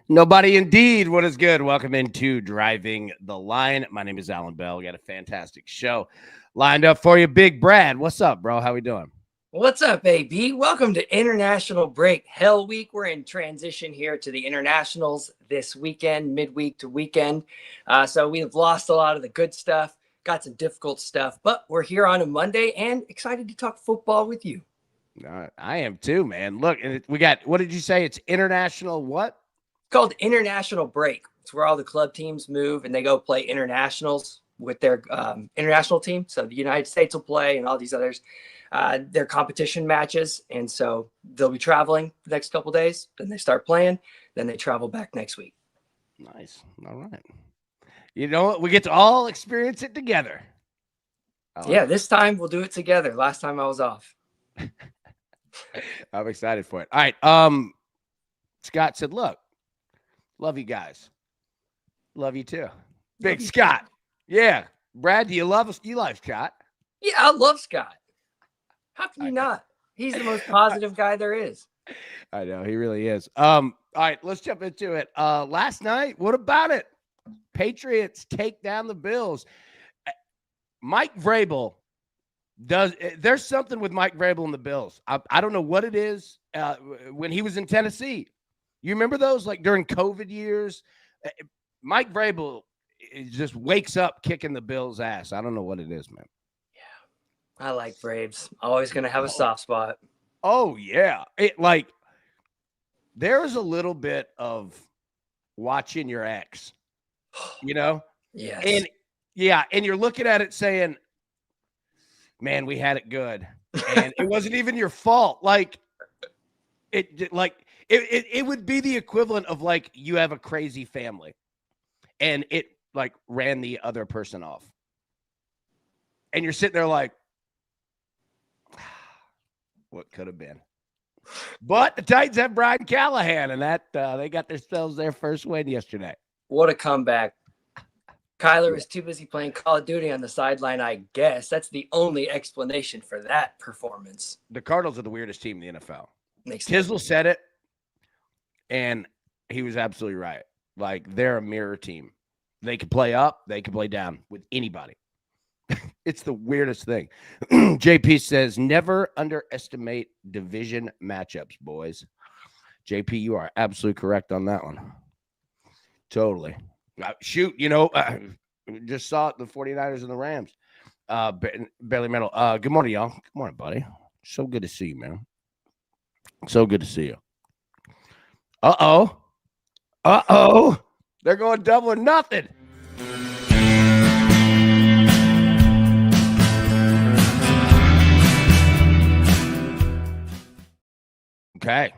Nobody indeed. What is good? Welcome into Driving the Line. My name is Alan Bell. We got a fantastic show lined up for you. Big Brad, what's up, bro? How we doing? What's up, AB? Welcome to International Break Hell Week. We're in transition here to the internationals this weekend, midweek to weekend. So we've lost a lot of the good stuff, got some difficult stuff, but we're here on a Monday and excited to talk football with you. I am too, man. Look, we got, what did you say? It's international what? It's called International Break. It's where all the club teams move and they go play internationals with their international team. So the United States will play and all these others. Their competition matches, and so they'll be traveling the next couple days. Then they start playing. Then they travel back next week. Nice. All right. You know what? We get to all experience it together. Yeah, this time we'll do it together. Last time I was off. I'm excited for it. All right. Scott said, "Look, love you guys. Love you too, Big Scott. Yeah, Brad, do you love us? You love Scott? Yeah, I love Scott. How can you not? He's the most positive guy there is. I know he really is. All right, let's jump into it. Last night, what about it? Patriots take down the Bills. Mike Vrabel there's something with Mike Vrabel and the Bills. I don't know what it is. When he was in Tennessee, you remember those, like during COVID years? Mike Vrabel just wakes up kicking the Bills' ass. I don't know what it is, man. I like Braves. Always going to have a soft spot. Oh, yeah. There's a little bit of watching your ex, you know? Yes. And you're looking at it saying, man, we had it good. And it wasn't even your fault. It would be the equivalent of like you have a crazy family and it like ran the other person off. And you're sitting there like, what could have been? But the Titans have Brian Callahan, and that they got themselves their first win yesterday. What a comeback. Kyler was too busy playing Call of Duty on the sideline, I guess. That's the only explanation for that performance. The Cardinals are the weirdest team in the NFL. Makes Tizzle said it, and he was absolutely right. Like, they're a mirror team. They can play up, they can play down with anybody. It's the weirdest thing. JP says, never underestimate division matchups, boys. JP, you are absolutely correct on that one. Totally. Shoot, just saw it, the 49ers and the Rams. Barely Metal. Good morning, y'all. Good morning, buddy. So good to see you, man. So good to see you. Uh-oh. They're going double or nothing. Okay.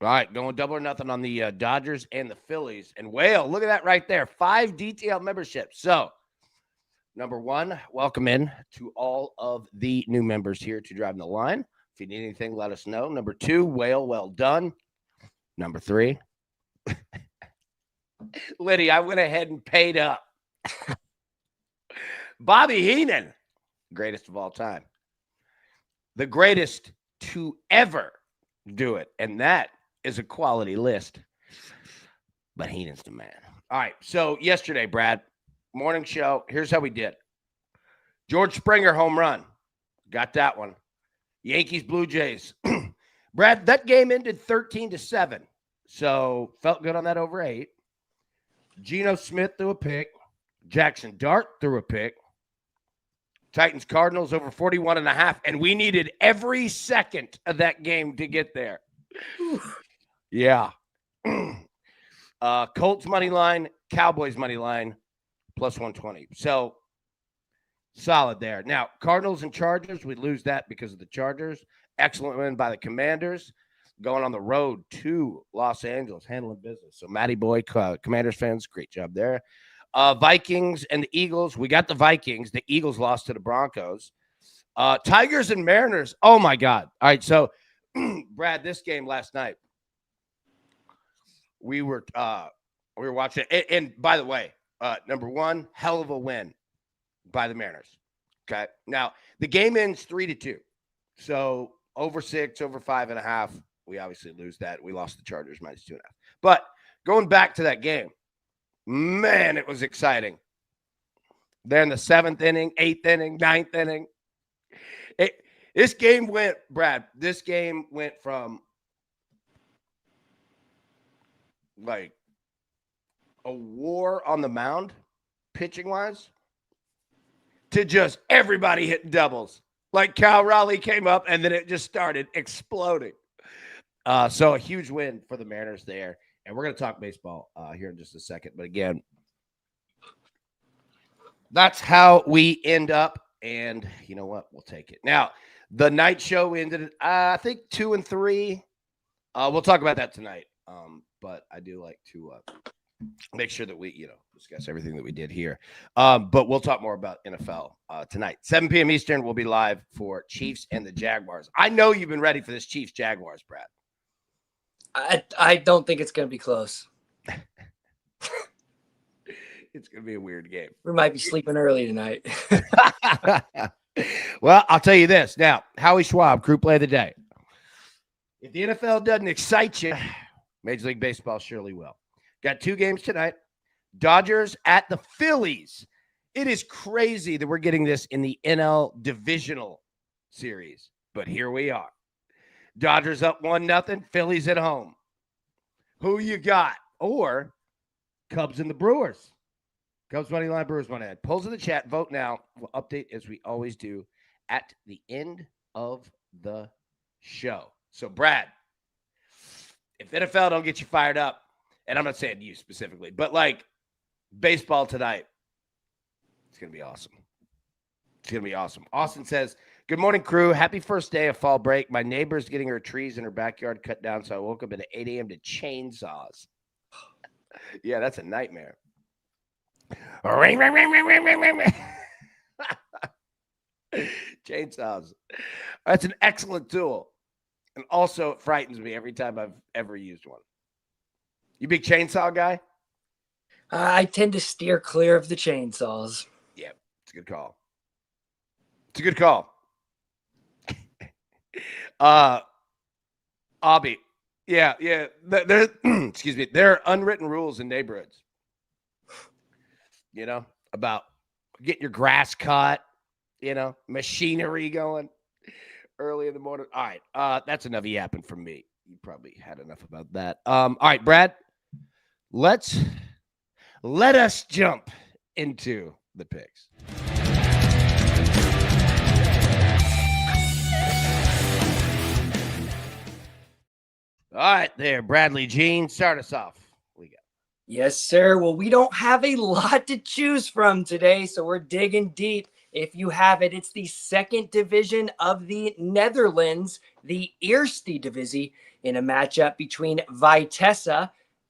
All right, going double or nothing on the Dodgers and the Phillies. And Whale, look at that right there. 5 detailed memberships. So, number one, welcome in to all of the new members here to Driving the Line. If you need anything, let us know. Number 2, Whale, well done. Number 3, Liddy, I went ahead and paid up. Bobby Heenan, greatest of all time. The greatest to ever do it. And that is a quality list. But Heenan's the man. All right. So yesterday, Brad, morning show. Here's how we did. George Springer home run. Got that one. Yankees, Blue Jays. Brad, that game ended 13-7. So felt good on that over 8. Geno Smith threw a pick. Jackson Dart threw a pick. Titans Cardinals over 41.5. And we needed every second of that game to get there. Yeah. Colts money line, Cowboys money line, plus 120. So solid there. Now, Cardinals and Chargers, we lose that because of the Chargers. Excellent win by the Commanders. Going on the road to Los Angeles, handling business. So Matty Boy, Commanders fans, great job there. Vikings and the Eagles. We got the Vikings. The Eagles lost to the Broncos. Tigers and Mariners. Oh, my God. All right, so, Brad, this game last night, we were watching it. And by the way, number one, hell of a win by the Mariners. Okay. Now, the game ends 3-2. So, over 6, over 5.5. We obviously lose that. We lost the Chargers -2.5. But going back to that game, man, it was exciting. They're in the 7th inning, 8th inning, 9th inning. This game went from like a war on the mound, pitching wise, to just everybody hitting doubles. Like Cal Raleigh came up and then it just started exploding. So a huge win for the Mariners there. And we're going to talk baseball here in just a second. But again, that's how we end up. And you know what? We'll take it. Now, the night show ended, I think, 2 and 3. We'll talk about that tonight. But I do like to make sure that we, discuss everything that we did here. But we'll talk more about NFL tonight. 7 p.m. Eastern, we'll be live for Chiefs and the Jaguars. I know you've been ready for this Chiefs-Jaguars, Brad. I don't think it's going to be close. It's going to be a weird game. We might be sleeping early tonight. Well, I'll tell you this. Now, Howie Schwab, crew play of the day. If the NFL doesn't excite you, Major League Baseball surely will. Got 2 games tonight. Dodgers at the Phillies. It is crazy that we're getting this in the NL Divisional Series, but here we are. Dodgers up 1-0, Phillies at home. Who you got? Or Cubs and the Brewers. Cubs money line, Brewers money line. Polls in the chat. Vote now. We'll update as we always do at the end of the show. So, Brad, if NFL don't get you fired up, and I'm not saying you specifically, but like baseball tonight, it's going to be awesome. It's going to be awesome. Austin says, good morning, crew. Happy first day of fall break. My neighbor's getting her trees in her backyard cut down, so I woke up at 8 a.m. to chainsaws. Yeah, that's a nightmare. Ring, ring, ring, ring, ring, ring, ring, ring. Chainsaws. That's an excellent tool. And also, it frightens me every time I've ever used one. You big chainsaw guy? I tend to steer clear of the chainsaws. Yeah, it's a good call. It's a good call. Obby. Yeah. There, excuse me. There are unwritten rules in neighborhoods. About getting your grass cut, machinery going early in the morning. All right. That's enough yapping from me. You probably had enough about that. All right, Brad, let us jump into the picks. All right, there, Bradley Jean, start us off. What we got? Yes, sir. Well, we don't have a lot to choose from today, so we're digging deep. If you have it, it's the second division of the Netherlands, the Eerste Divisie, in a matchup between Vitesse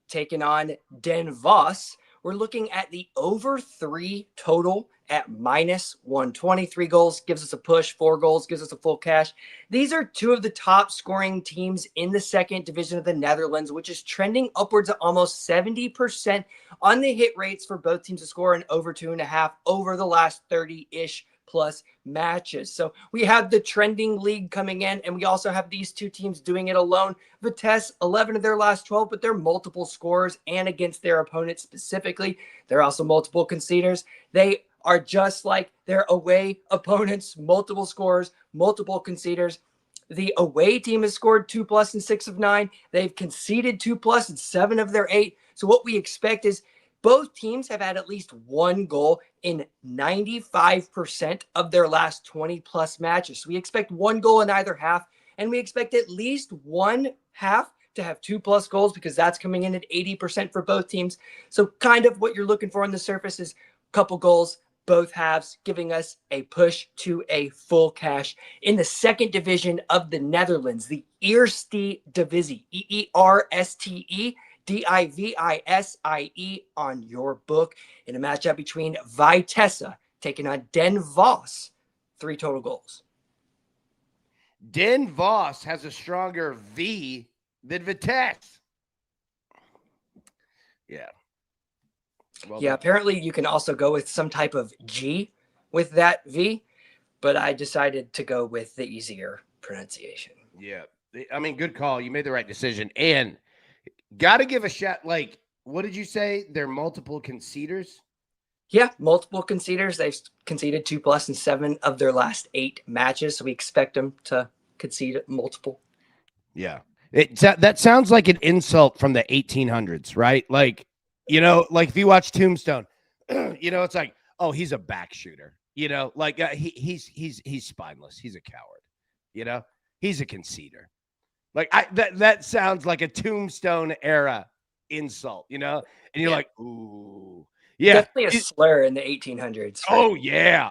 taking on Den Bosch. We're looking at the over 3 total at -120. 3 goals gives us a push. 4 goals gives us a full cash. These are 2 of the top scoring teams in the second division of the Netherlands, which is trending upwards of almost 70% on the hit rates for both teams to score an over 2.5 over the last 30-ish plus matches. So we have the trending league coming in, and we also have these 2 teams doing it alone. Vitesse, 11 of their last 12, but they're multiple scorers, and against their opponents specifically, they're also multiple conceders. They are just like their away opponents, multiple scorers, multiple conceders. The away team has scored 2+ in 6 of 9. They've conceded 2+ in 7 of their 8. So what we expect is both teams have had at least 1 goal in 95% of their last 20+ matches. So we expect 1 goal in either half, and we expect at least 1 half to have 2+ goals, because that's coming in at 80% for both teams. So kind of what you're looking for on the surface is a couple goals, both halves, giving us a push to a full cash. In the second division of the Netherlands, the Eerste Divisie, Eerste Divisie on your book, in a matchup between Vitesse taking on Den Bosch. 3 total goals. Den Bosch has a stronger V than Vitesse. Yeah. Well yeah, done. apparently you can also go with some type of G with that V, but I decided to go with the easier pronunciation. Yeah. I mean, good call. You made the right decision. And got to give a shout. Like, what did you say? They're multiple conceders? Yeah, multiple conceders. They've conceded 2+ in 7 of their last 8 matches. So we expect them to concede multiple. Yeah. That sounds like an insult from the 1800s, right? Like, like if you watch Tombstone, it's like, oh, he's a back shooter. Like he's spineless. He's a coward. He's a conceder. Like that sounds like a Tombstone era insult, and you're like, ooh, yeah, definitely a slur in the 1800s. Oh yeah,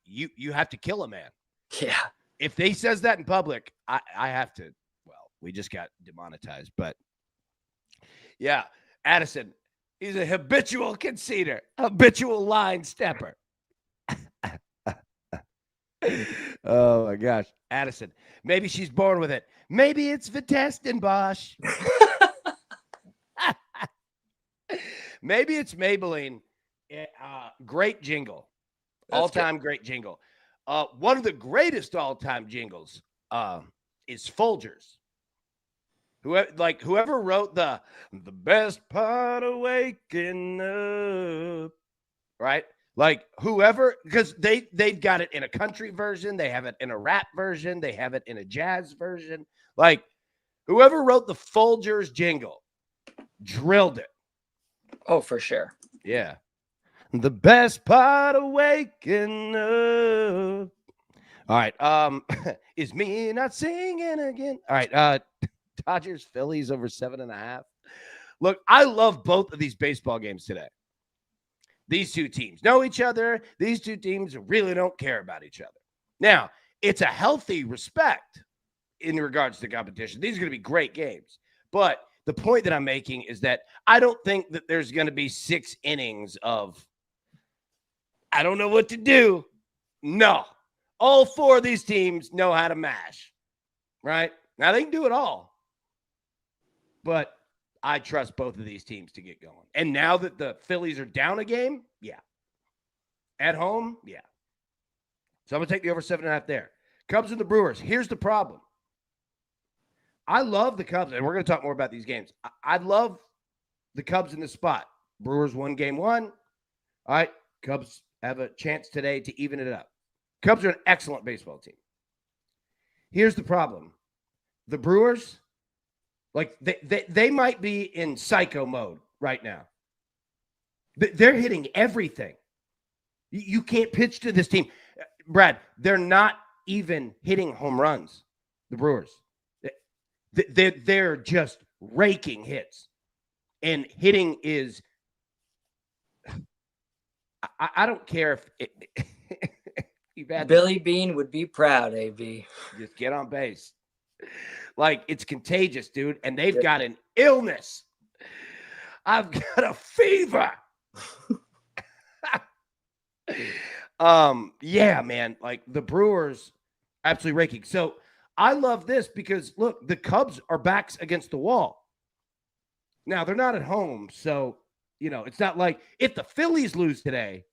you have to kill a man. Yeah, if they says that in public, I have to. Well, we just got demonetized, but yeah, Addison, he's a habitual conceder, habitual line stepper. Oh my gosh, Addison. Maybe she's born with it. Maybe it's Bosch. Maybe it's Maybelline. Great jingle. All-time great jingle. One of the greatest all-time jingles is Folgers. Whoever wrote the best part of waking up, right? Like whoever, because they've got it in a country version, they have it in a rap version, they have it in a jazz version. Like whoever wrote the Folgers jingle drilled it. Oh, for sure. Yeah. The best part of waking up. All right. Is me not singing again? All right. Dodgers, Phillies over 7.5. Look, I love both of these baseball games today. These two teams know each other. These two teams really don't care about each other. Now, it's a healthy respect in regards to competition. These are going to be great games. But the point that I'm making is that I don't think that there's going to be 6 innings of, I don't know what to do. No. All 4 of these teams know how to mash. Right? Now, they can do it all. But I trust both of these teams to get going. And now that the Phillies are down a game, yeah. At home, yeah. So I'm going to take the over 7.5 there. Cubs and the Brewers. Here's the problem. I love the Cubs, and we're going to talk more about these games. I love the Cubs in this spot. Brewers won game 1. All right, Cubs have a chance today to even it up. Cubs are an excellent baseball team. Here's the problem. The Brewers, like they might be in psycho mode right now. They're hitting everything. You can't pitch to this team. Brad, they're not even hitting home runs, the Brewers. They're just raking hits. And hitting is, I don't care if Billy Bean would be proud, AB. Just get on base. Like, it's contagious, dude. And they've got an illness. I've got a fever. Yeah, man. Like, the Brewers, absolutely raking. So, I love this because, look, the Cubs are backs against the wall. Now, they're not at home, so, it's not like if the Phillies lose today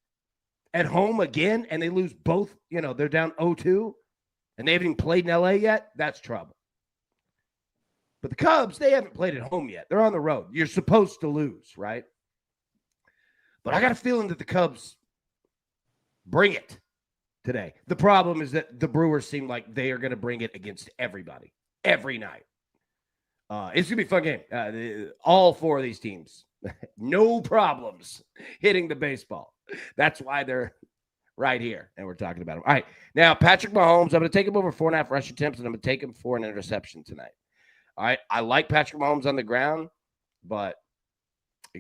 at home again and they lose both, they're down 0-2 and they haven't even played in L.A. yet, that's trouble. But the Cubs, they haven't played at home yet. They're on the road. You're supposed to lose, right? But I got a feeling that the Cubs bring it today. The problem is that the Brewers seem like they are going to bring it against everybody, every night. It's going to be a fun game. All 4 of these teams, no problems hitting the baseball. That's why they're right here, and we're talking about them. All right, now Patrick Mahomes, I'm going to take him over 4.5 rush attempts, and I'm going to take him for an interception tonight. All right, I like Patrick Mahomes on the ground, but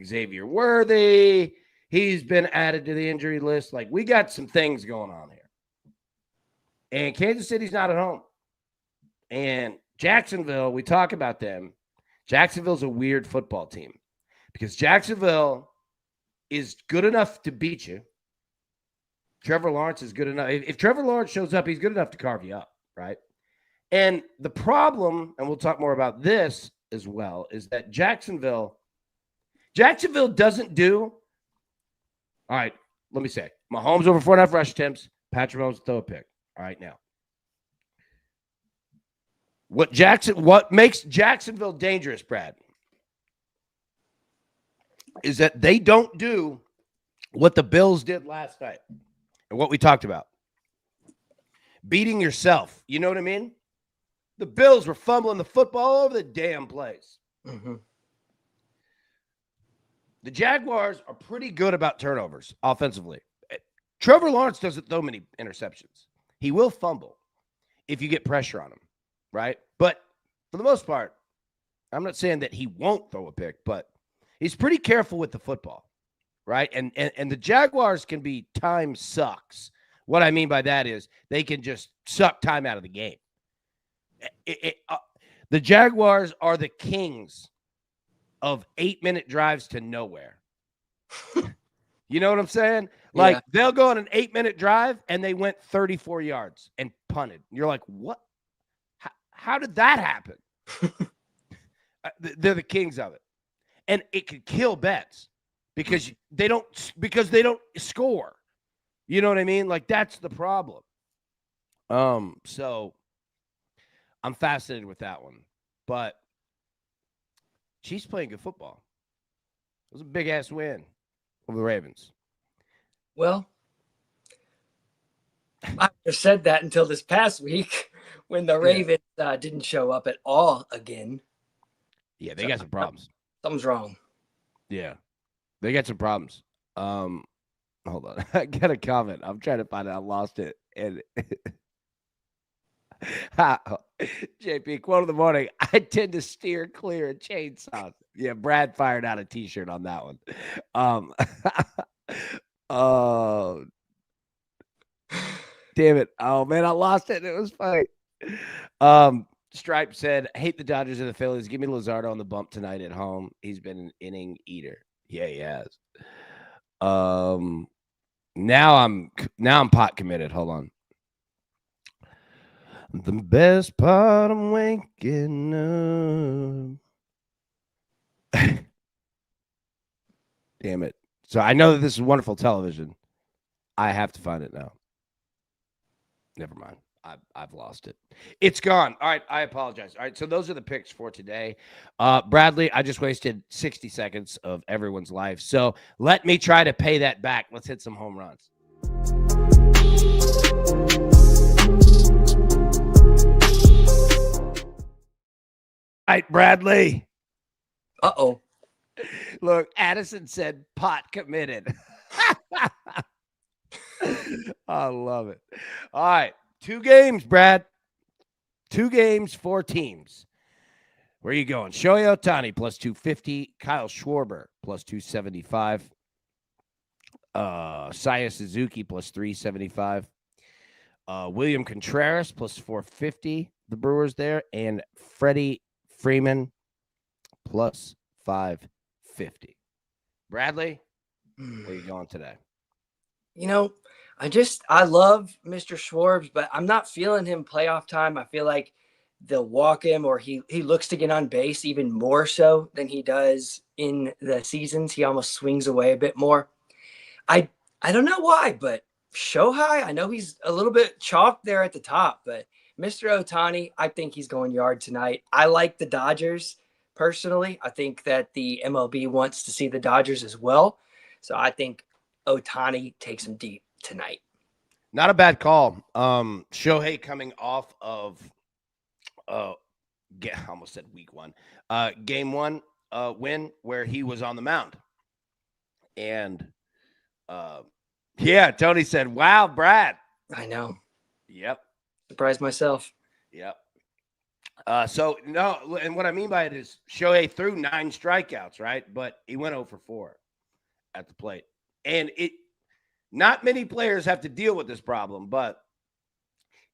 Xavier Worthy, he's been added to the injury list. Like, we got some things going on here. And Kansas City's not at home. And Jacksonville, we talk about them. Jacksonville's a weird football team because Jacksonville is good enough to beat you. Trevor Lawrence is good enough. If Trevor Lawrence shows up, he's good enough to carve you up, right? And the problem, and we'll talk more about this as well, is that Jacksonville doesn't do. All right, let me say, Mahomes over 4.5 rush attempts, Patrick Mahomes throw a pick. All right, now. What makes Jacksonville dangerous, Brad? is that they don't do what the Bills did last night and what we talked about. Beating yourself. You know what I mean? The Bills were fumbling the football all over the damn place. Mm-hmm. The Jaguars are pretty good about turnovers offensively. Trevor Lawrence doesn't throw many interceptions. He will fumble if you get pressure on him, right? But for the most part, I'm not saying that he won't throw a pick, but he's pretty careful with the football, right? And the Jaguars can be time sucks. What I mean by that is they can just suck time out of the game. The Jaguars are the kings of 8-minute drives to nowhere. You know what I'm saying? Like, Yeah. they'll go on an 8-minute drive and they went 34 yards and punted. You're like, what? How did that happen? They're the kings of it. And it could kill bets because they don't score. You know what I mean? Like, that's the problem. So I'm fascinated with that one. But Chiefs playing good football. It was a big-ass win over the Ravens. Well, I just said that until this past week when the Ravens didn't show up at all again. Yeah, they got some problems. Something's wrong. Yeah, they got some problems. Hold on. I got a comment. I'm trying to find it. I lost it. And JP, quote of the morning. I tend to steer clear of chainsaws. Yeah, Brad fired out a t-shirt on that one. Oh, damn it. Oh, man, I lost it. It was funny. Stripe said, hate the Dodgers and the Phillies. Give me Luzardo on the bump tonight at home. He's been an inning eater. Yeah, he has. Now I'm pot committed. Hold on. The best part I'm waking up. Damn it. So I know that this is wonderful television. I have to find it now. Never mind. I've lost it. It's gone. All right. I apologize. All right. So those are the picks for today. Bradley, I just wasted 60 seconds of everyone's life. So let me try to pay that back. Let's hit some home runs. All right, Bradley. Uh-oh. Look, Addison said pot committed. I love it. All right. 2 games, Brad. 2 games, 4 teams. Where are you going? Shohei Ohtani plus 250. Kyle Schwarber plus 275. Saya Suzuki plus 375. William Contreras plus 450. The Brewers there. And Freddie Freeman plus 550. Bradley, where are you going today? You know, I love Mr. Schwarbs, but I'm not feeling him playoff time. I feel like they'll walk him, or he looks to get on base even more so than he does in the seasons. He almost swings away a bit more. I don't know why, but Shohei, I know he's a little bit chalked there at the top, but Mr. Ohtani, I think he's going yard tonight. I like the Dodgers personally. I think that the MLB wants to see the Dodgers as well. So I think Ohtani takes him deep tonight. Not a bad call. Shohei coming off of I almost said week 1. Game 1 win where he was on the mound. And yeah, Tony said, wow, Brad. I know. Yep. Surprised myself. Yep. So no, and what I mean by it is Shohei threw 9 strikeouts, right? But he went 0 for 4 at the plate. And not many players have to deal with this problem, but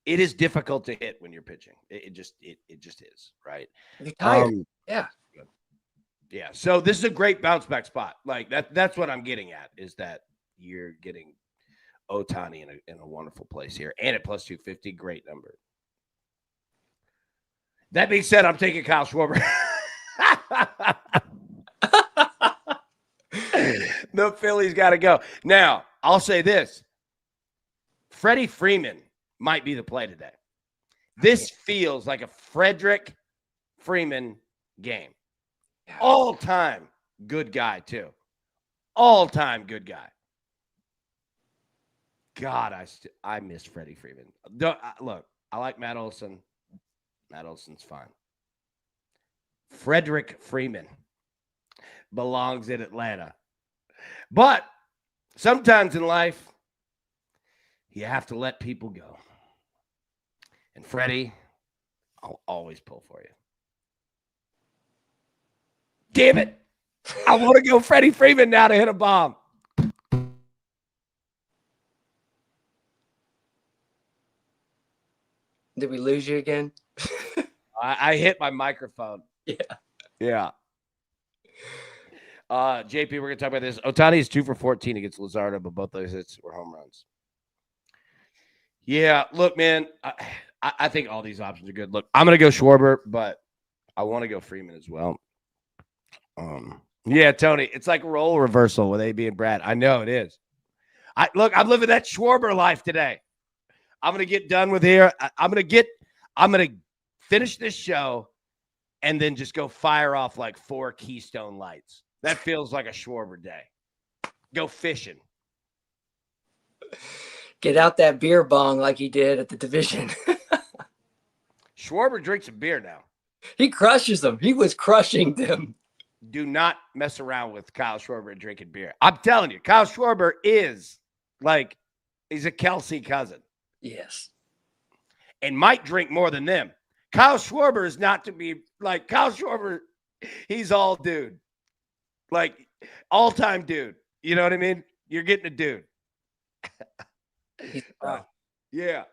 it is difficult to hit when you're pitching. It just is, right? You're tired. Yeah. Yeah. So this is a great bounce back spot. Like that's what I'm getting at, is that you're getting Ohtani in a wonderful place here. And at plus 250, great number. That being said, I'm taking Kyle Schwarber. The Phillies got to go. Now, I'll say this. Freddie Freeman might be the play today. This feels like a Frederick Freeman game. All-time good guy, too. All-time good guy. God, I miss Freddie Freeman. Look, I like Matt Olson. Matt Olson's fine. Frederick Freeman belongs in Atlanta. But sometimes in life, you have to let people go. And Freddie, I'll always pull for you. Damn it. I want to go Freddie Freeman now to hit a bomb. Did we lose you again? I hit my microphone. Yeah. Yeah. JP, we're going to talk about this. Ohtani is 2 for 14 against Luzardo, but both those hits were home runs. Yeah, look, man, I think all these options are good. Look, I'm going to go Schwarber, but I want to go Freeman as well. Yeah, Tony, it's like a role reversal with AB and Brad. I know it is. I'm living that Schwarber life today. I'm going to get done with here. I'm going to finish this show and then just go fire off like 4 Keystone Lights. That feels like a Schwarber day. Go fishing. Get out that beer bong like he did at the division. Schwarber drinks a beer now. He crushes them. He was crushing them. Do not mess around with Kyle Schwarber and drinking beer. I'm telling you, Kyle Schwarber is like, he's a Kelsey cousin. Yes. And might drink more than them. Kyle Schwarber is not to be like Kyle Schwarber. He's all dude. Like all-time dude. You know what I mean? You're getting a dude. Yeah.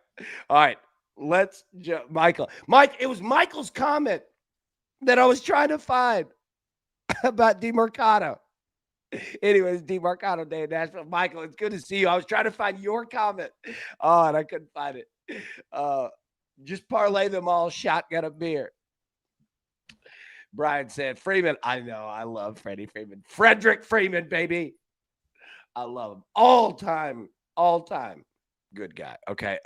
All right. Let's Michael. Mike, it was Michael's comment that I was trying to find about DeMarcado. Anyways, DeMarcado Day in Nashville. Michael, it's good to see you. I was trying to find your comment. Oh, and I couldn't find it. Just parlay them all, shotgun a beer. Brian said, Freeman. I know. I love Freddie Freeman. Frederick Freeman, baby. I love him. All time good guy. Okay.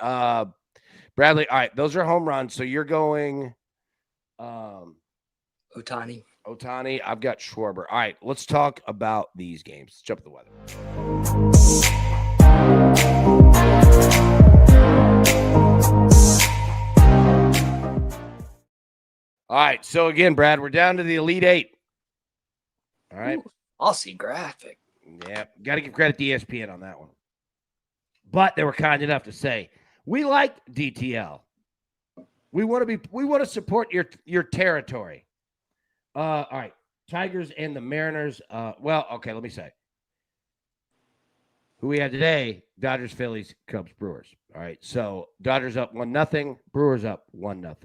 Bradley, all right. Those are home runs. So you're going Ohtani. I've got Schwarber. All right. Let's talk about these games. Let's jump to the weather. All right. So again, Brad, we're down to the Elite Eight. All right. Ooh, Aussie graphic. Yeah. Got to give credit to ESPN on that one. But they were kind enough to say, we like DTL. We want to support your territory. All right. Tigers and the Mariners. Okay, let me say. Who we have today, Dodgers, Phillies, Cubs, Brewers. All right. So Dodgers up 1-0, Brewers up 1-0.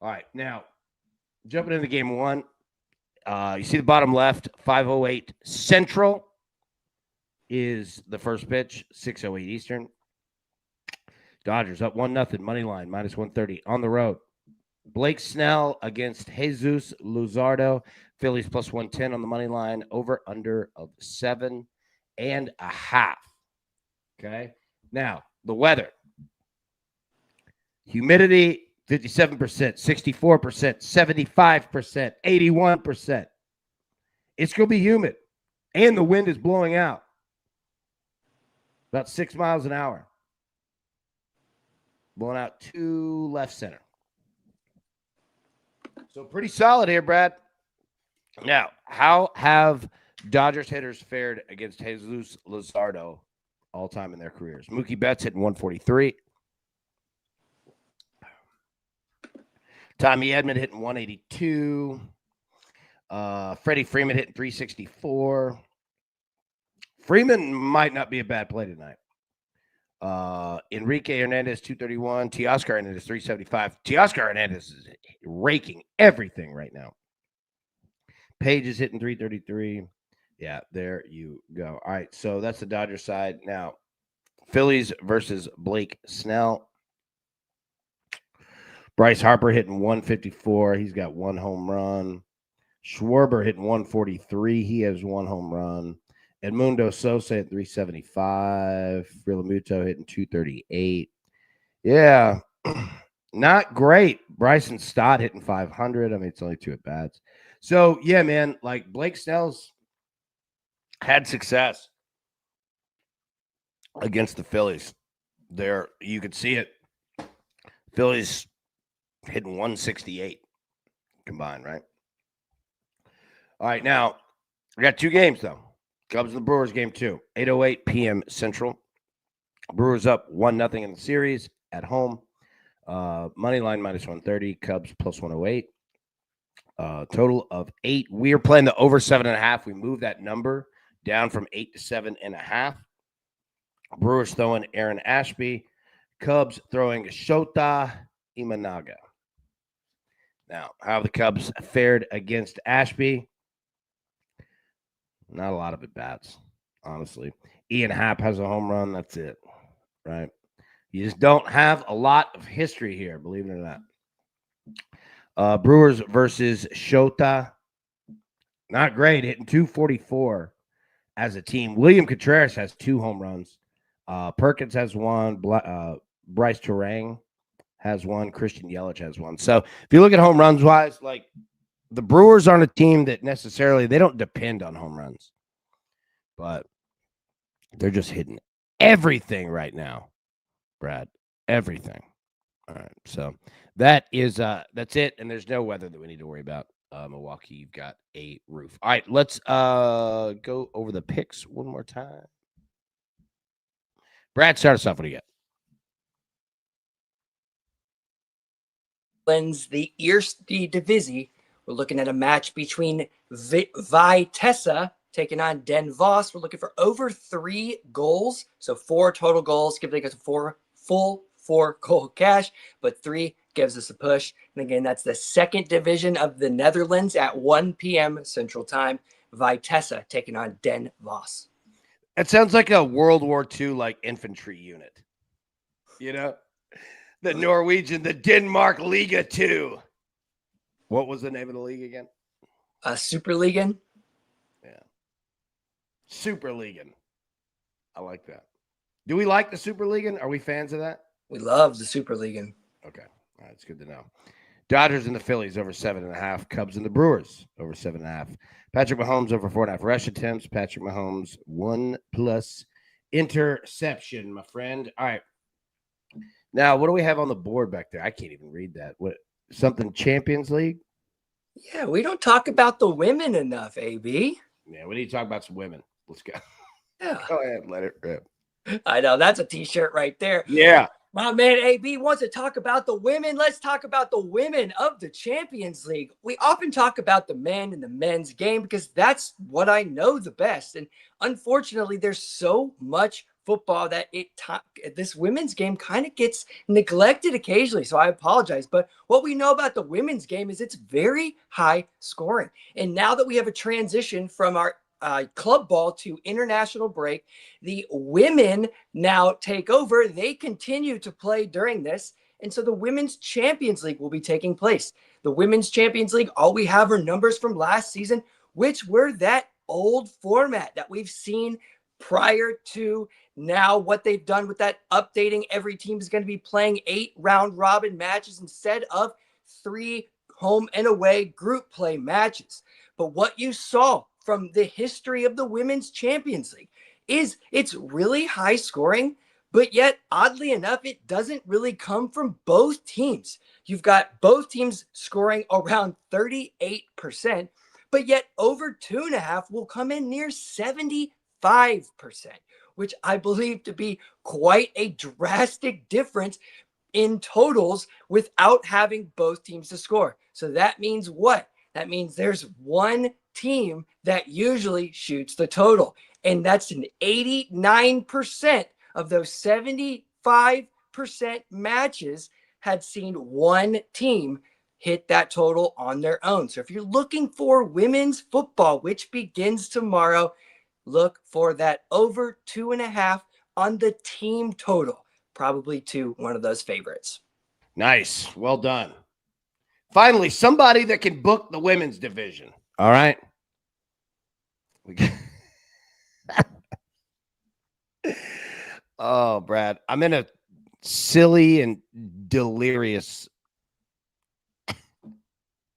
All right. Now, jumping into game one. You see the bottom left, 5:08 Central is the first pitch, 6:08 Eastern. Dodgers up 1-0, money line, -130 on the road. Blake Snell against Jesus Luzardo. Phillies +110 on the money line, over under of 7.5. Okay. Now, the weather. Humidity, 57%, 64%, 75%, 81%. It's going to be humid. And the wind is blowing out. About 6 miles an hour. Blowing out to left center. So pretty solid here, Brad. Now, how have Dodgers hitters fared against Jesus Luzardo all time in their careers? Mookie Betts hitting 143. Tommy Edman hitting 182. Freddie Freeman hitting 364. Freeman might not be a bad play tonight. Enrique Hernandez, 231. Teoscar Hernandez, 375. Teoscar Hernandez is raking everything right now. Page is hitting 333. Yeah, there you go. All right, so that's the Dodgers side. Now, Phillies versus Blake Snell. Bryce Harper hitting 154. He's got 1 home run. Schwarber hitting 143. He has 1 home run. Edmundo Sosa at 375. Realmuto hitting 238. Yeah, not great. Bryson Stott hitting 500. I mean, it's only 2 at-bats. So, yeah, man, like Blake Snell's had success against the Phillies. There, you could see it. Phillies hitting 168 combined, right? All right, now we got 2 games though. Cubs and the Brewers game 2, 8:08 p.m. Central. Brewers up 1-0 in the series at home. Money line minus 130. Cubs plus 108. Total of 8. We are playing the over 7.5. We moved that number down from 8 to 7.5. Brewers throwing Aaron Ashby. Cubs throwing Shota Imanaga. Now, how have the Cubs fared against Ashby? Not a lot of at bats, honestly. Ian Happ has a home run. That's it, right? You just don't have a lot of history here, believe it or not. Brewers versus Shota. Not great, hitting 244 as a team. William Contreras has 2 home runs. Perkins has 1. Bryce Terang has 1. Christian Yelich has 1. So if you look at home runs wise, like the Brewers aren't a team that necessarily, they don't depend on home runs, but they're just hitting everything right now, Brad. Everything. All right. So that's it. And there's no weather that we need to worry about. Milwaukee, you've got a roof. All right, let's go over the picks one more time. Brad, start us off. What do you got? The Eerste Divisie. We're looking at a match between Vitesse taking on Den Bosch. We're looking for over 3 goals. So 4 total goals, giving us a 4 goal cash, but 3 gives us a push. And again, that's the 2nd division of the Netherlands at 1 p.m. Central Time. Vitesse taking on Den Bosch. It sounds like a World War II like infantry unit. You know? The Norwegian, the Denmark Liga 2. What was the name of the league again? Superligaen. Yeah. Superligaen. I like that. Do we like the Superligaen? Are we fans of that? We love the Superligaen. Okay. All right. It's good to know. Dodgers and the Phillies over 7.5. Cubs and the Brewers over 7.5. Patrick Mahomes over 4.5 rush attempts. Patrick Mahomes 1+ interception, my friend. All right. Now, what do we have on the board back there? I can't even read that. What, something Champions League? Yeah, we don't talk about the women enough, AB. Yeah, we need to talk about some women. Let's go. Yeah. Go ahead, let it rip. I know, that's a t-shirt right there. Yeah. My man AB wants to talk about the women. Let's talk about the women of the Champions League. We often talk about the men and the men's game because that's what I know the best. And unfortunately, there's so much football that this women's game kind of gets neglected occasionally. So I apologize. But what we know about the women's game is it's very high scoring. And now that we have a transition from our club ball to international break, the women now take over. They continue to play during this. And so the Women's Champions League will be taking place. The Women's Champions League, all we have are numbers from last season, which were that old format that we've seen prior to now. What they've done with that updating, every team is going to be playing 8 round robin matches instead of 3 home and away group play matches. But what you saw from the history of the Women's Champions League is it's really high scoring, but yet oddly enough, it doesn't really come from both teams. You've got both teams scoring around 38%, but yet over 2.5 will come in near 75%, which I believe to be quite a drastic difference in totals without having both teams to score. So that means what? That means there's one team that usually shoots the total. And that's an 89% of those 75% matches had seen one team hit that total on their own. So if you're looking for women's football, which begins tomorrow, look for that over 2.5 on the team total, probably to one of those favorites. Nice. Well done. Finally, somebody that can book the women's division. All right. Oh, Brad, I'm in a silly and delirious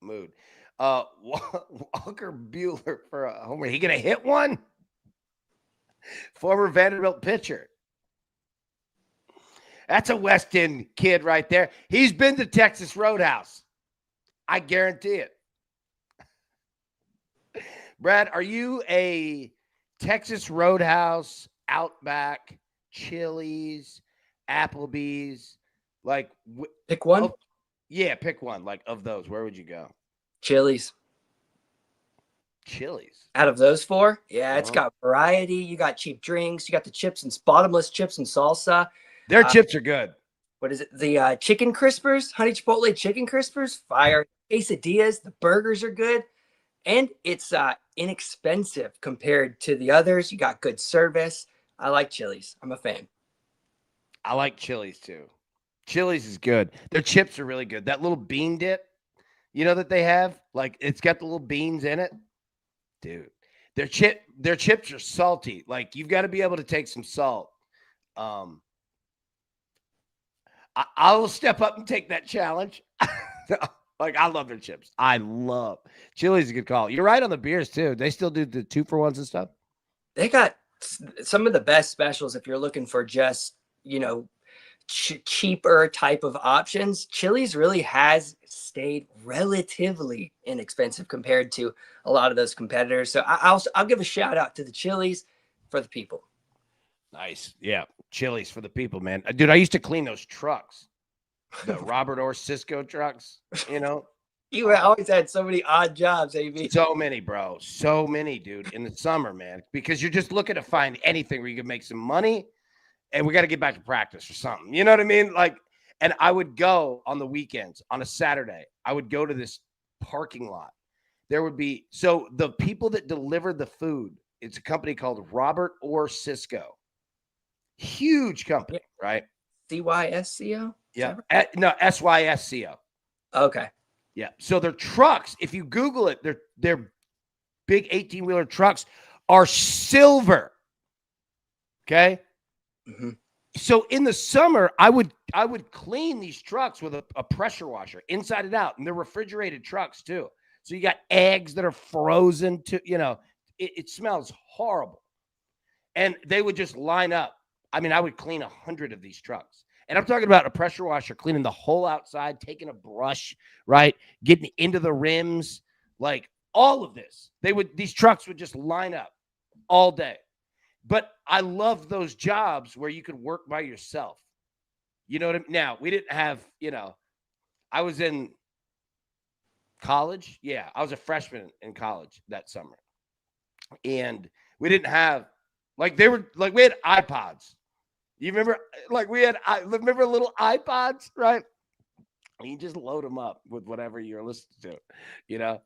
mood. Walker Bueller for a homer. He gonna hit one? Former Vanderbilt pitcher. That's a West End kid right there. He's been to Texas Roadhouse. I guarantee it. Brad, are you a Texas Roadhouse, Outback, Chili's, Applebee's? Like, Pick one. yeah, pick one. Like, of those, where would you go? Chili's. Chili's. Out of those four, yeah, it's got variety. You got cheap drinks. You got the chips and bottomless chips and salsa. Their chips are good. What is it? The chicken crispers, honey chipotle chicken crispers, fire. Quesadillas. The burgers are good, and it's inexpensive compared to the others. You got good service. I like Chili's. I'm a fan. I like Chili's too. Chili's is good. Their chips are really good. That little bean dip, that they have, like it's got the little beans in it. Dude, their chips are salty. Like you've got to be able to take some salt. I will step up and take that challenge. Like I love their chips. I love Chili's. A good call. You're right on the beers too. They still do the 2-for-1s and stuff. They got some of the best specials if you're looking for just cheaper type of options. Chili's really has stayed relatively inexpensive compared to a lot of those competitors. So I'll give a shout out to the Chili's for the people. Nice. Yeah. Chili's for the people, man. Dude, I used to clean those trucks. The Robert Orr Cisco trucks, You always had so many odd jobs, AB. So many, bro. So many, dude, in the summer, man. Because you're just looking to find anything where you can make some money. And we got to get back to practice or something. You know what I mean? Like, and I would go on the weekends, on a Saturday, I would go to this parking lot. There would be, so the people that deliver the food, it's a company called Robert Orr Cisco. Huge company, right? CYSCO? Yeah. No, SYSCO. Okay. Yeah. So their trucks, if you Google it, their big 18-wheeler trucks are silver. Okay. Mm-hmm. So in the summer, I would clean these trucks with a pressure washer inside and out, and they're refrigerated trucks too. So you got eggs that are frozen to, it smells horrible. And they would just line up. I mean, I would clean 100 of these trucks. And I'm talking about a pressure washer, cleaning the whole outside, taking a brush, right? Getting into the rims, like all of this. These trucks would just line up all day. But I love those jobs where you could work by yourself. You know what I mean? Now, we didn't have, I was in college. Yeah, I was a freshman in college that summer. And we didn't have, we had iPods. You remember, remember little iPods, right? And you just load them up with whatever you're listening to,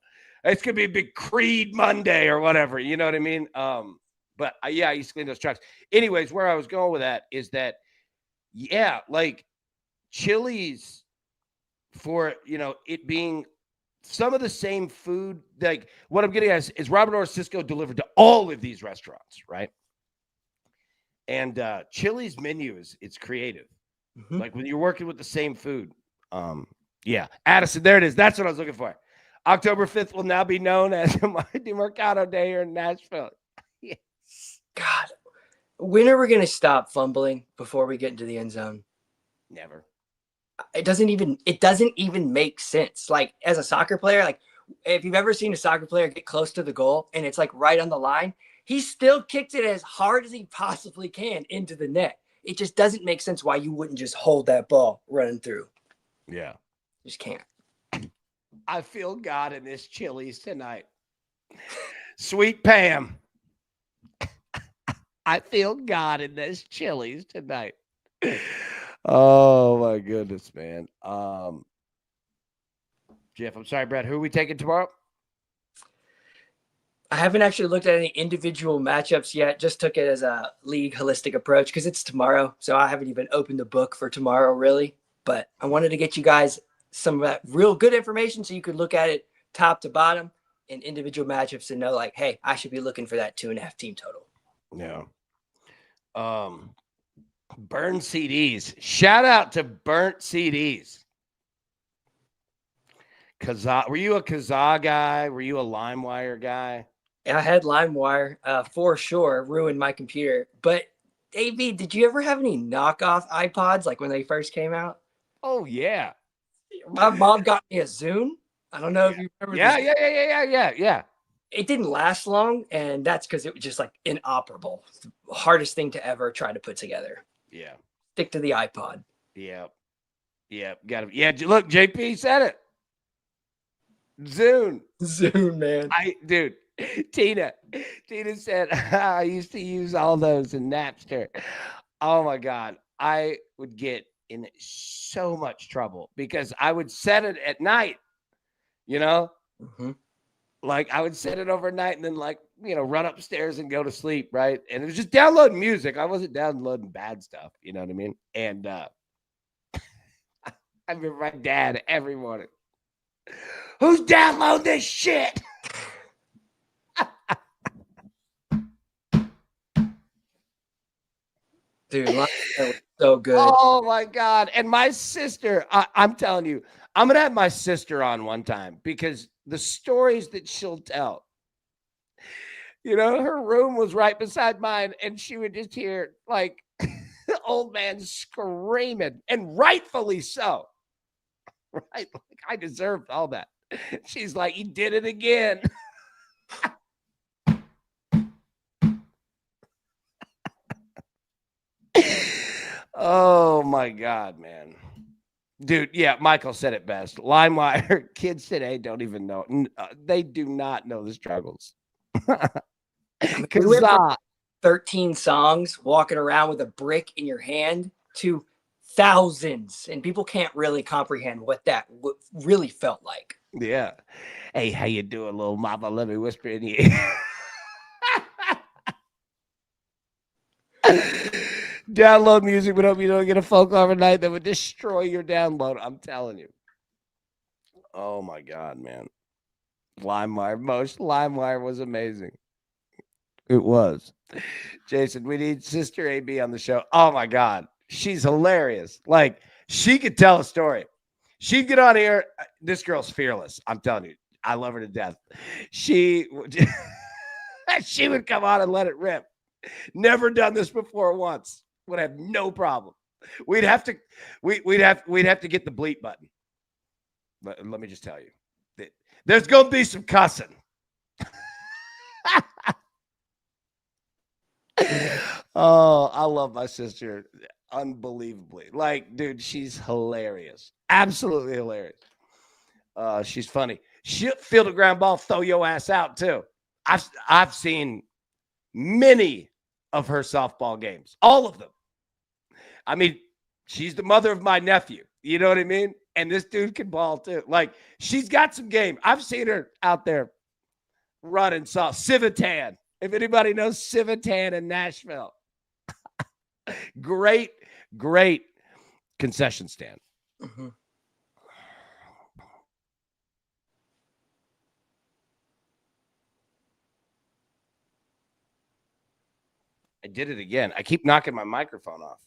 It's going to be a big Creed Monday or whatever, you know what I mean? But I used to clean those trucks. Anyways, where I was going with that is that, Chili's for, it being some of the same food, like what I'm getting at is Robert Orr Cisco delivered to all of these restaurants, right? And Chili's menu it's creative. Mm-hmm. Like when you're working with the same food. Addison, there it is. That's what I was looking for. October 5th will now be known as Mardi Mercado Day here in Nashville. Yes. God, when are we going to stop fumbling before we get into the end zone? Never. It doesn't even make sense. Like as a soccer player, like if you've ever seen a soccer player get close to the goal and it's like right on the line, he still kicks it as hard as he possibly can into the net. It just doesn't make sense why you wouldn't just hold that ball running through. Yeah. Just can't. I feel God in this Chili's tonight. Sweet Pam. I feel God in this Chili's tonight. Oh, my goodness, man. Jeff, I'm sorry, Brad. Who are we taking tomorrow? I haven't actually looked at any individual matchups yet. Just took it as a league holistic approach because it's tomorrow. So I haven't even opened the book for tomorrow, really. But I wanted to get you guys some of that real good information so you could look at it top to bottom in individual matchups and know, like, hey, I should be looking for that 2.5 team total. Yeah. Burn CDs. Shout out to Burnt CDs. Kazaa. Were you a Kazaa guy? Were you a LimeWire guy? I had LimeWire for sure. Ruined my computer. But AB, did you ever have any knockoff iPods like when they first came out? Oh yeah. My mom got me a Zune. I don't know if you remember this. Yeah. It didn't last long, and that's because it was just like inoperable. It's the hardest thing to ever try to put together. Yeah. Stick to the iPod. Yeah. Got to. Yeah. Look, JP said it. Zune. Man. Dude. Tina said I used to use all those in Napster. Oh my God. I would get in so much trouble because I would set it at night, Mm-hmm. like I would set it overnight and then run upstairs and go to sleep. Right. And it was just downloading music. I wasn't downloading bad stuff. You know what I mean? And I remember my dad every morning. Who's downloading this shit? Dude, that was so good. Oh my God. And my sister, I'm telling you, I'm going to have my sister on one time because the stories that she'll tell, her room was right beside mine and she would just hear like the old man screaming, and rightfully so. Right? Like I deserved all that. She's like, he did it again. Oh my God, man. Dude, yeah, Michael said it best. LimeWire, kids today don't even know. They do not know the struggles. We went from 13 songs, walking around with a brick in your hand, to thousands, and people can't really comprehend what that really felt like. Yeah. Hey, how you doing, little mama? Let me whisper in your ear. Download music, but hope you don't get a phone call overnight that would destroy your download. I'm telling you. Oh my God, man. LimeWire was amazing. It was. Jason, we need Sister AB on the show. Oh my God. She's hilarious. Like, she could tell a story. She'd get on here. This girl's fearless. I'm telling you. I love her to death. She would come on and let it rip. Never done this before once. Would have no problem. We'd have to get the bleep button. But let me just tell you, there's gonna be some cussing. Oh, I love my sister unbelievably. Like, dude, she's hilarious. Absolutely hilarious. She's funny. She'll field a ground ball, throw your ass out too. I've seen many of her softball games, all of them. I mean, she's the mother of my nephew. You know what I mean? And this dude can ball too. Like, she's got some game. I've seen her out there running Civitan. If anybody knows Civitan in Nashville. Great concession stand. Mm-hmm. I did it again. I keep knocking my microphone off.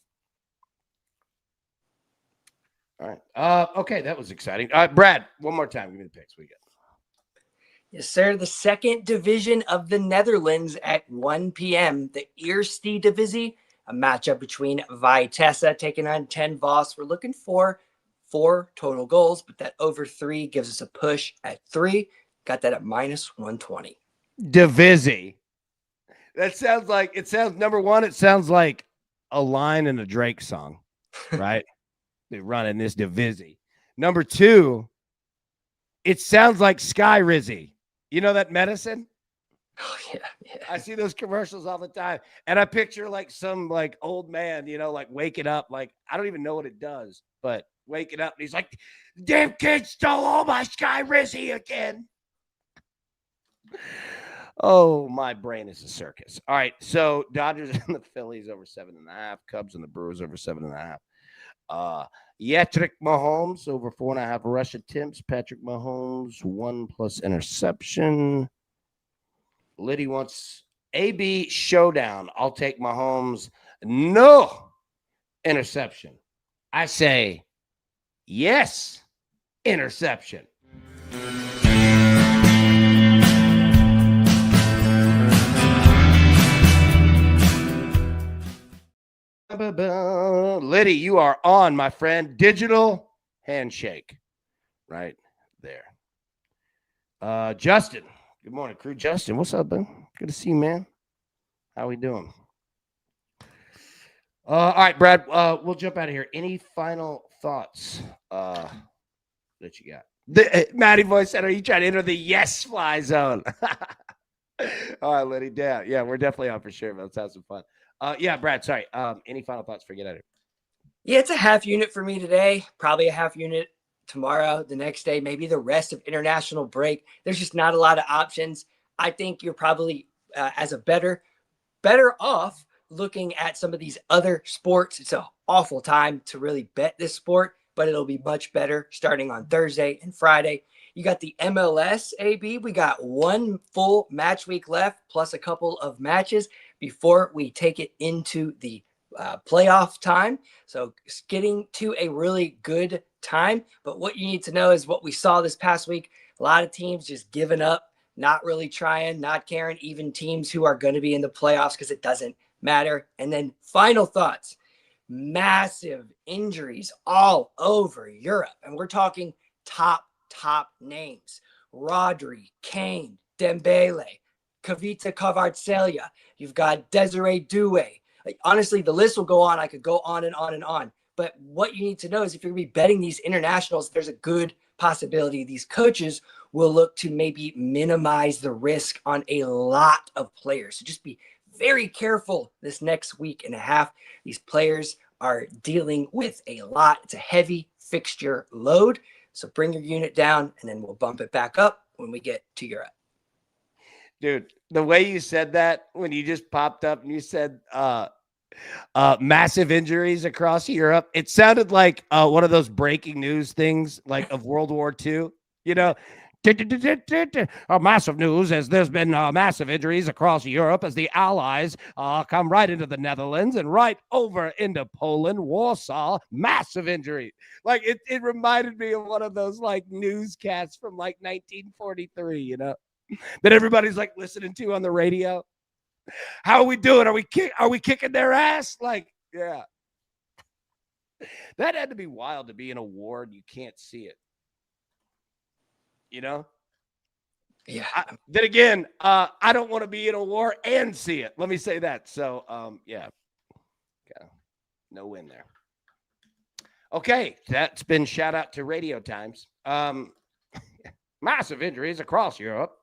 All right. Okay, that was exciting. Brad, one more time. Give me the picks. We got. Yes, sir. The second division of the Netherlands at 1 p.m. The Eerste Divisie, a matchup between Vitesse taking on 10 Voss. We're looking for 4 total goals, but that over 3 gives us a push at 3. Got that at -120. Divisie. That sounds like, number one, it sounds like a line in a Drake song, right? They're running this Divisie. Number 2, it sounds like Sky Rizzy. You know that medicine? Oh, yeah. I see those commercials all the time. And I picture like some like old man, like waking up. Like, I don't even know what it does, but waking up. And he's like, damn kid stole all my Sky Rizzy again. Oh, my brain is a circus. All right. So Dodgers and the Phillies over 7.5. Cubs and the Brewers over 7.5. Patrick Mahomes over 4.5 rush attempts. Patrick Mahomes 1+ interception. Liddy wants AB showdown. I'll take Mahomes. No interception. I say yes, interception. Liddy, you are on, my friend. Digital handshake right there. Justin, good morning, crew. Justin, what's up, man? Good to see you, man. How we doing? All right, Brad, we'll jump out of here. Any final thoughts that you got? Matty voice said, are you trying to enter the yes fly zone? All right, Liddy, down. Yeah, we're definitely on for sure. Let's have some fun. Yeah, Brad, sorry. Any final thoughts for get out of here? Yeah, it's a half unit for me today. Probably a half unit tomorrow, the next day, maybe the rest of international break. There's just not a lot of options. I think you're probably as a better off looking at some of these other sports. It's an awful time to really bet this sport, but it'll be much better starting on Thursday and Friday. You got the MLS, AB. We got one full match week left, plus a couple of matches before we take it into the playoff time. So it's getting to a really good time. But what you need to know is what we saw this past week. A lot of teams just giving up, not really trying, not caring, even teams who are going to be in the playoffs because it doesn't matter. And then final thoughts, massive injuries all over Europe. And we're talking top names. Rodri, Kane, Dembele, Kavita Kvaratskhelia. You've got Desiree Doué. Like, honestly, the list will go on. I could go on and on and on. But what you need to know is if you're going to be betting these internationals, there's a good possibility these coaches will look to maybe minimize the risk on a lot of players. So just be very careful this next week and a half. These players are dealing with a lot. It's a heavy fixture load. So bring your unit down, and then we'll bump it back up when we get to Europe. Dude, the way you said that when you just popped up and you said massive injuries across Europe, it sounded like one of those breaking news things like of World War II, you know. Massive news as there's been massive injuries across Europe as the Allies come right into the Netherlands and right over into Poland, Warsaw. Massive injury. Like it reminded me of one of those like newscasts from like 1943, you know, that everybody's like listening to on the radio. How are we doing? Are we kicking their ass? Like, yeah. That had to be wild to be in a war and you can't see it. You know? Yeah. Then again, I don't want to be in a war and see it. Let me say that. So, yeah. Okay. No win there. Okay. That's been shout out to Radio Times. Massive injuries across Europe.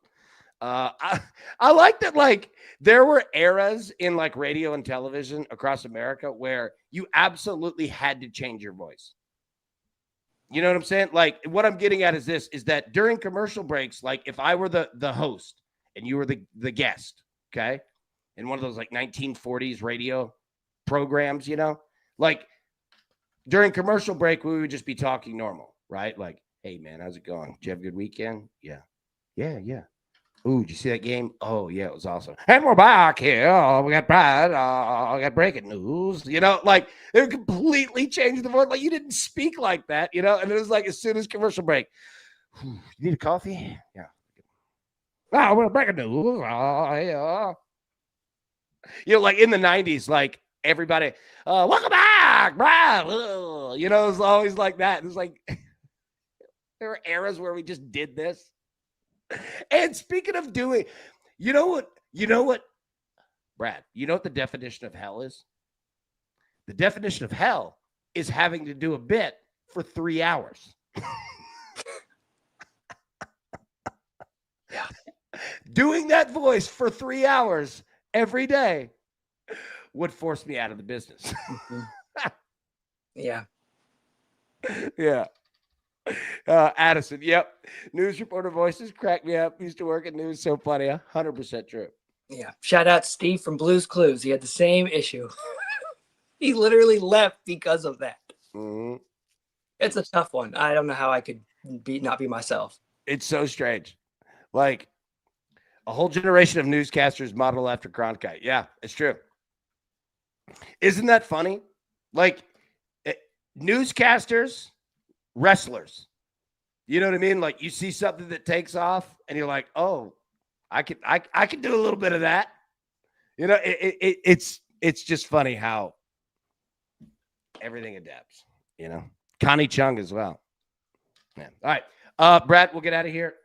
I like that. Like there were eras in like radio and television across America where you absolutely had to change your voice. You know what I'm saying? Like what I'm getting at is that during commercial breaks, like if I were the host and you were the guest, okay, in one of those like 1940s radio programs, you know, like during commercial break, we would just be talking normal, right? Like, hey man, how's it going? Did you have a good weekend? Yeah. Ooh, did you see that game? Oh, yeah, it was awesome. And we're back here. Oh, we got Brad. We got breaking news. You know, like they would completely change the voice. Like you didn't speak like that, you know? And it was like as soon as commercial break, you need a coffee? Yeah. Oh, we're breaking news. Yeah. You know, like in the 90s, like everybody, welcome back, Brad. You know, it was always like that. It was like there were eras where we just did this. And speaking of doing, you know what, Brad, you know what the definition of hell is? The definition of hell is having to do a bit for 3 hours. Yeah. Doing that voice for 3 hours every day would force me out of the business. Mm-hmm. Yeah. Yeah. Addison, yep. News reporter voices crack me up. Used to work at news, so funny. 100% true. Yeah. Shout out Steve from Blue's Clues. He had the same issue. He literally left because of that. Mm-hmm. It's a tough one. I don't know how I could not be myself. It's so strange. Like a whole generation of newscasters modeled after Cronkite. Yeah, it's true. Isn't that funny? Like newscasters, wrestlers. You know what I mean? Like you see something that takes off and you're like, oh, I can do a little bit of that. You know, it's just funny how everything adapts, Connie Chung as well. Yeah. All right. Brad, we'll get out of here.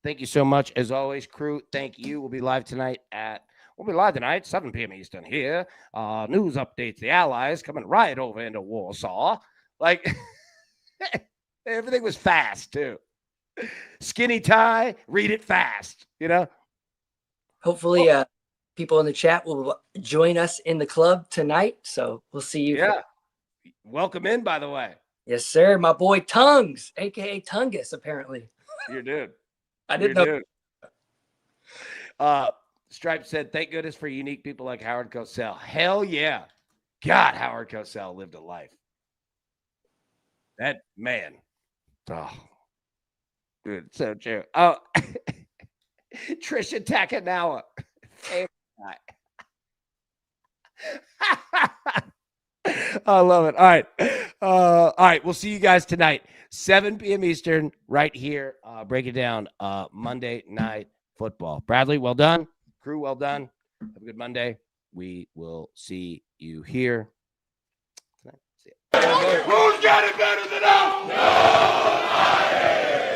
Thank you so much. As always, crew, thank you. We'll be live tonight, 7 p.m. Eastern here. News updates, the Allies coming right over into Warsaw. Like, everything was fast, too. Skinny tie, read it fast, Hopefully, people in the chat will join us in the club tonight. So we'll see you. Yeah. Welcome in, by the way. Yes, sir. My boy Tongues, a.k.a. Tungus, apparently. Your dude. I didn't know. Dude. Stripe said, thank goodness for unique people like Howard Cosell. Hell yeah. God, Howard Cosell lived a life. That man. Oh, dude, so true. Oh, Trisha Takanawa. I love it. All right. We'll see you guys tonight, 7 p.m. Eastern, right here. Break it down. Monday Night Football. Bradley, well done. Crew, well done. Have a good Monday. We will see you here. See ya. Who's got it better than us? Nobody!